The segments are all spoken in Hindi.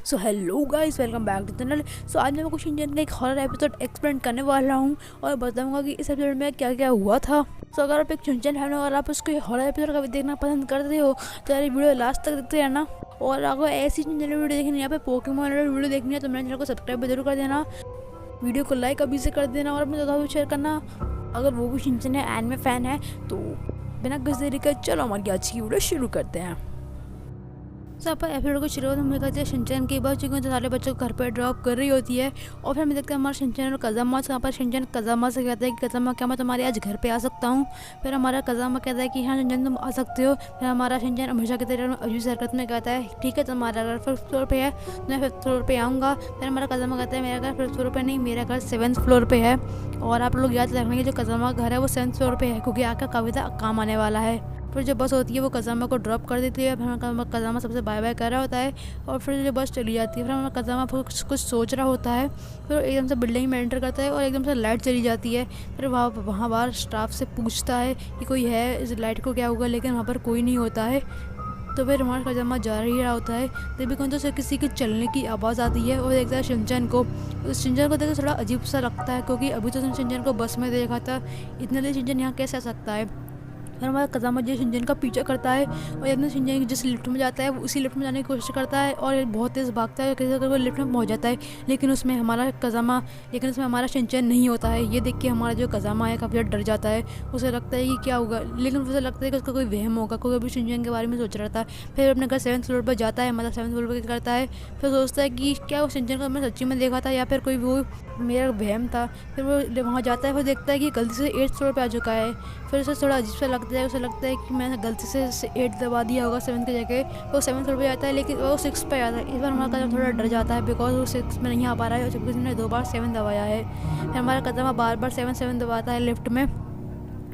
So hello guys, welcome back to channel. So आज मैं कुछ इंडियन का एक हॉरर एपिसोड एक्सप्लेन करने वाला हूँ और बताऊंगा कि इस एपिसोड में क्या क्या हुआ था। सो अगर आप एक चिंचन फैन हो और आप उसको हॉरर एपिसोड का भी देखना पसंद करते हो तो यार वीडियो लास्ट तक देखते रहना। और अगर ऐसी चिंचन वीडियो देखनी है, यहाँ पे पोकेमॉन वीडियो देखनी है तो मेरे चैनल को सब्सक्राइब भी जरूर कर देना, वीडियो को लाइक अभी से कर देना और अपने दोस्तों को शेयर करना अगर वो भी चिंचन है, एनिमे फैन है। तो बिना किसी देरी के चलो हमारी आज की वीडियो शुरू करते हैं। तो आप एपिसोड को शुरू में कहते हैं शिनचैन की बस, चूँकि सारे बच्चों को घर पर ड्रॉप कर रही होती है। और फिर हमें देखते हैं हमारा शिनचैन और कज़ामा से। यहाँ पर शिनचैन कज़ामा से कहता है कि कज़ामा क्या मैं तुम्हारे आज घर पे आ सकता हूँ। फिर हमारा कज़ामा कहता है कि हाँ शिनचैन तुम आ सकते हो। फिर हमारा शिनचैन हमेशा की तरह अजीब सी हरकत में कहता है ठीक है तुम्हारा घर फर्स्ट फ्लोर पे है तो मैं फिफ्थ फ्लोर पे आऊँगा। फिर हमारा कज़ामा कहता है मेरा घर फर्स्ट फ्लोर पे नहीं, मेरा घर 7th फ्लोर पे है। और आप लोग याद रखना कि जो कज़ामा का घर है वो 7th फ्लोर पे है, क्योंकि आका कविता काम आने वाला है। फिर जो बस होती है वो कज़ामा को ड्रॉप कर देती है। फिर कज़ामा सबसे बाय बाय कर रहा होता है और फिर जो बस चली जाती है। फिर हमारा कज़ामा कुछ सोच रहा होता है। फिर एकदम से बिल्डिंग में एंटर करता है और एकदम से लाइट चली जाती है। फिर वहाँ बाहर स्टाफ से पूछता है कि कोई है, इस लाइट को क्या होगा, लेकिन वहाँ पर कोई नहीं होता है। तो फिर हमारा कज़ामा जा ही रहा होता है तभी कौन तो से किसी के चलने की आवाज़ आती है और देखता है शिनचैन को। उस शिनचैन को देखकर थोड़ा अजीब सा लगता है, क्योंकि अभी तो शिनचैन को बस में देखा था, इतने देर शिनचैन यहाँ कैसे आ सकता है। फिर हमारा कज़ामा जो शिनचैन का पीछा करता है और अपने शिनचैन जिस लिफ्ट में जाता है उसी लिफ्ट में जाने की कोशिश करता है और बहुत तेज़ भागता है, किसी तरह वो लिफ्ट में पहुंच जाता है। लेकिन उसमें हमारा शिनचैन नहीं होता है। ये देख के हमारा जो कज़ामा है काफ़ी डर जाता है। उसे लगता है कि क्या होगा, लेकिन उसे लगता है कि उसका कोई वहम होगा, क्योंकि अभी शिनचैन के बारे में सोच रहा था। फिर अपने घर 7th फ्लोर पर जाता है, मतलब 7th फ्लोर पर करता है। फिर सोचता है कि क्या वो शिनचैन को मैं सच्ची में देखा था या फिर कोई वो मेरा वहम था। फिर वो वहाँ जाता है, फिर देखता है कि गलती से 8th फ्लोर पर आ चुका है। फिर उसे थोड़ा अजीब सा लगता है, उसे लगता है कि मैंने गलती से 8 दबा दिया होगा 7 की जगह। वो 7th फ्लोर पे जाता है लेकिन वो 6 पे आता है। इस बार हमारा कदम थोड़ा डर जाता है, बिकॉज वो 6 में नहीं आ पा रहा है, जबकि उसने 2 बार 7 दबाया है। फिर हमारा कदम बार बार 7 दबाता है लिफ्ट में,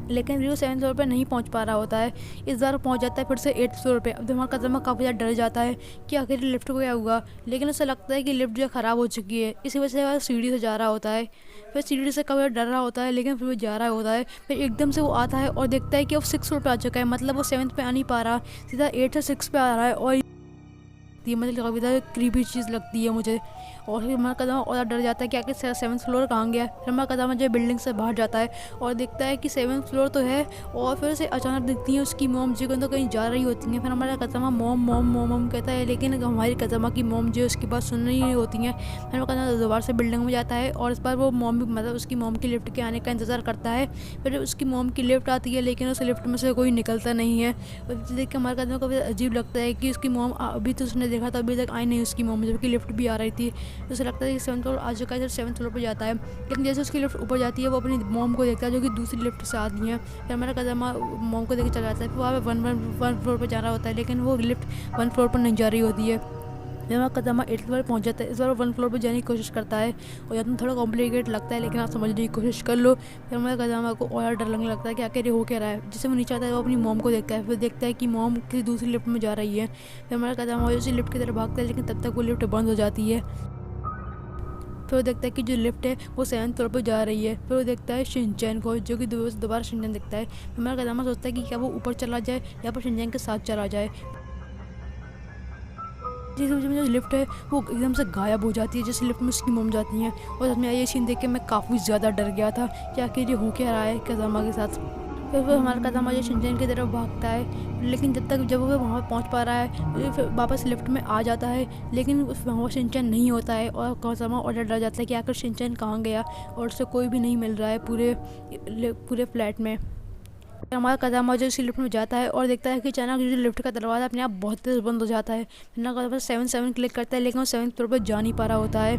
लेकिन फिर वो 7th फ्लोर पर नहीं पहुंच पा रहा होता है। इस बार पहुंच जाता है फिर से 8th फ्लोर पे। अब हमारा कज़ामा काफ़ी ज़्यादा डर जाता है कि आखिर लिफ्ट को क्या होगा, लेकिन उसे लगता है कि लिफ्ट जो ख़राब हो चुकी है, इसी वजह से वह सीढ़ी से जा रहा होता है। फिर सीढ़ी से काफ़ी डर रहा होता है, लेकिन फिर वो जा रहा होता है। फिर एकदम से वो आता है और देखता है कि वो 6 फ्लोर पर आ चुका है, मतलब वो 7th पे आ नहीं पा रहा, सीधा 8 से 6 पे आ रहा है। और ये मतलब काफ़ी ज़्यादा क्रीपी चीज़ लगती है मुझे। और फिर हमारा कदम और डर जाता है कि आखिर 7th फ्लोर कहाँ गया। फिर हमारा कदम जो बिल्डिंग से बाहर जाता है और देखता है कि 7th फ्लोर तो है, और फिर से अचानक दिखती है उसकी मोम जो तो कहीं जा रही होती हैं। फिर हमारा कदमा मोम मोम मोम मोम कहता है, लेकिन हमारी कदमा की मोम जो उसकी बात सुन रही होती हैं। फिर हमारा कदम दोबारा से बिल्डिंग में जाता है और इस बार वो मोम भी मतलब उसकी मोम की लिफ्ट के आने का इंतज़ार करता है। फिर उसकी मोम की लिफ्ट आती है, लेकिन उस लिफ्ट में से कोई निकलता नहीं है। देख के हमारे कदम को भी अजीब लगता है कि उसकी मोम अभी तो उसने देखा था, अभी तक आई नहीं उसकी मोम, जबकि लिफ्ट भी आ रही थी। तो उसे लगता है कि 7th फ्लोर आ चुका है, 7th फ्लोर पर जाता है। लेकिन जैसे उसकी लिफ्ट ऊपर जाती है वो अपनी मोम को देखता है जो कि दूसरी लिफ्ट से आती है। फिर हमारा कदमा मोम को देख चला जाता है। फिर वहाँ पे 1 फ्लोर पर जा रहा होता है, लेकिन वो लिफ्ट 1 फ्लोर पर नहीं जा रही होती है। फिर हमारा कदमा 8th फ्लोर पहुँच जाता है। इस बार 1 फ्लोर पर जाने की कोशिश करता है और या तो थोड़ा कॉम्प्लिकेट लगता है, लेकिन आप समझने की कोशिश कर लो। फिर हमारे कदमा को और डर लगने लगता है कि आखिर ये हो क्या रहा है। जिससे वो नीचे आता है वो अपनी मोम को देखता है, फिर देखता है कि मोम किसी दूसरी लिफ्ट में जा रही है। फिर हमारा कदमा उसी लिफ्ट की तरफ भागता है, लेकिन तब तक वो लिफ्ट बंद हो जाती है। फिर वो देखता है कि जो लिफ्ट है वो 7th फ्लोर पर जा रही है। फिर वो देखता है शिनचैन को, जो कि दोबारा शिनचैन दिखता है। फिर हमारा कदमा सोचता है कि क्या वो ऊपर चला जाए या फिर शिनचैन के साथ चला जाए। जिस जो लिफ्ट है वो एकदम से गायब हो जाती है, जिस लिफ्ट में उसकी मोम जाती हैं। और साथ में ये सीन देख के मैं काफ़ी ज़्यादा डर गया था कि आखिर ये हो क्या रहा है कदमा के साथ। फिर वो हमारा कदमा जो शिनचैन की तरफ भागता है, लेकिन जब वो वहाँ पहुँच पा रहा है फिर वापस लिफ्ट में आ जाता है, लेकिन वहाँ शिनचैन नहीं होता है। और कदमा और डर जाता है कि आखिर शिनचैन कहाँ गया, और उससे कोई भी नहीं मिल रहा है पूरे फ्लैट में। हमारा कदमा जो इसी लिफ्ट में जाता है और देखता है कि अचानक जो लिफ्ट का दरवाज़ा अपने आप बहुत तेज़ बंद हो जाता है। फिर ना कदमा 7 क्लिक करता है, लेकिन वो 7th फ्लोर पर जा नहीं पा रहा होता है।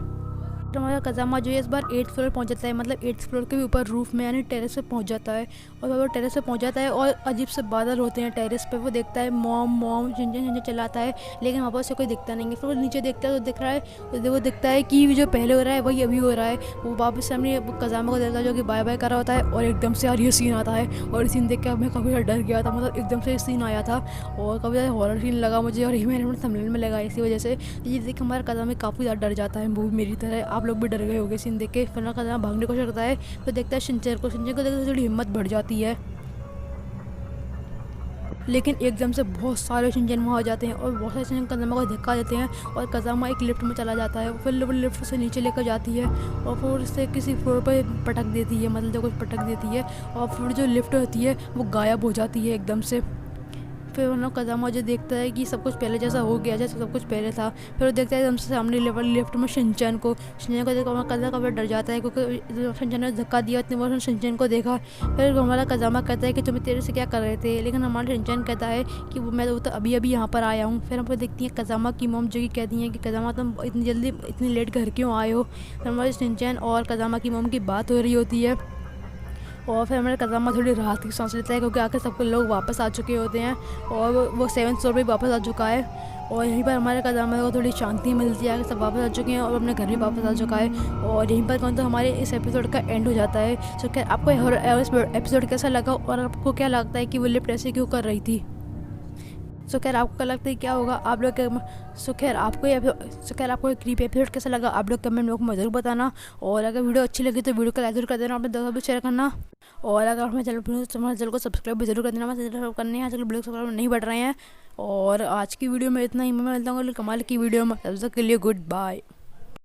तो हमारा कदमा जो है इस बार 8th फ्लोर पहुंच जाता है, मतलब 8th फ्लोर के भी ऊपर रूफ में यानी टेरेस पे पहुंच जाता है। और वो टेरेस पे पहुंच जाता है और अजीब से बादल होते हैं टेरेस पे। वो देखता है मोम मोम झंझन झंझन चलाता है, लेकिन वहाँ पर से कोई दिखता नहीं है। फिर वो नीचे देखता है तो दिख रहा है, वो दिखता है कि जो पहले हो रहा है वही अभी हो रहा है। वो वापस से हमने कदमा को देखता है जो कि बाय बाय कर रहा होता है, और एकदम से यार ये सीन आता है। और सीन देख के मैं काफ़ी ज़्यादा डर गया था, मतलब एकदम से सीन आया था और काफ़ी ज़्यादा हॉरर सीन लगा मुझे, और ये मैंने थंबनेल में लगा इसी वजह से। ये देख के हमारा कदम में काफ़ी ज़्यादा डर जाता है, वो भी मेरी तरह। आप लोग भी डर गए होंगे सीन देख के। फिर ना कदम भागने को करता है तो देखता है शिनचैन को देखकर थोड़ी हिम्मत बढ़ जाती है, लेकिन एकदम से बहुत सारे शिनचैन वहाँ आ जाते हैं और बहुत सारे शिनचैन कज़ामा को धक्का देते हैं और कज़ामा एक लिफ्ट में चला जाता है। फिर वो लिफ्ट से नीचे लेकर जाती है और फिर उससे किसी फ्लोर पर पटक देती है, मतलब जो कुछ पटक देती है और फिर जो लिफ्ट होती है वो गायब हो जाती है एकदम से। फिर वो कज़ामा जो देखता है कि सब कुछ पहले जैसा हो गया, जैसे सब कुछ पहले था। फिर वो देखता है एकदम से सामने लेवल लिफ्ट में शिनचैन को देखकर कज़ामा डर जाता है, क्योंकि शिनचैन ने धक्का दिया इतने बार शिनचैन को देखा। फिर हमारा कज़ामा कहता है कि तुम्हें तेरे से क्या कर रहे थे, लेकिन हमारा शिनचैन कहता है कि मैं तो अभी अभी यहाँ पर आया हूँ। फिर हमको देखती हैं कज़ामा की मॉम जो कि कहती हैं कि कज़ामा तुम इतनी जल्दी इतनी लेट घर क्यों आए हो। फिर हमारे शिनचैन और कज़ामा की मॉम की बात हो रही होती है और फिर हमारा कज़ामा थोड़ी राहत की सांस लेता है, क्योंकि आकर सबके लोग वापस आ चुके होते हैं और वो 7th फ्लोर पर वापस आ चुका है। और यहीं पर हमारे कज़ामा को थोड़ी शांति मिलती है, सब वापस आ चुके हैं और अपने घर भी वापस आ चुका है। और यहीं पर कौन तो हमारे इस एपिसोड का एंड हो जाता है। सो क्या आपको एपिसोड कैसा लगा और आपको क्या लगता है कि वो लिफ्ट ऐसे क्यों कर रही थी। सो खैर आपको क्या लगता है क्या होगा आप लोग सो खैर आपको ये क्रीपी एपिसोड कैसा लगा आप लोग कमेंट में मुझे ज़रूर बताना। और अगर वीडियो अच्छी लगी तो वीडियो को लाइक जरूर कर देना, अपने दोस्तों भी शेयर करना। और अगर हमारे चैनल को सब्सक्राइब भी जरूर कर देना, हमारे चैनल करने हैं आजकल वीडियो सब्सक्राइब नहीं बढ़ रहे हैं। और आज की वीडियो में इतना ही, मैं मिलता हूँ कमाल की वीडियो में, तब तक के लिए गुड बाय।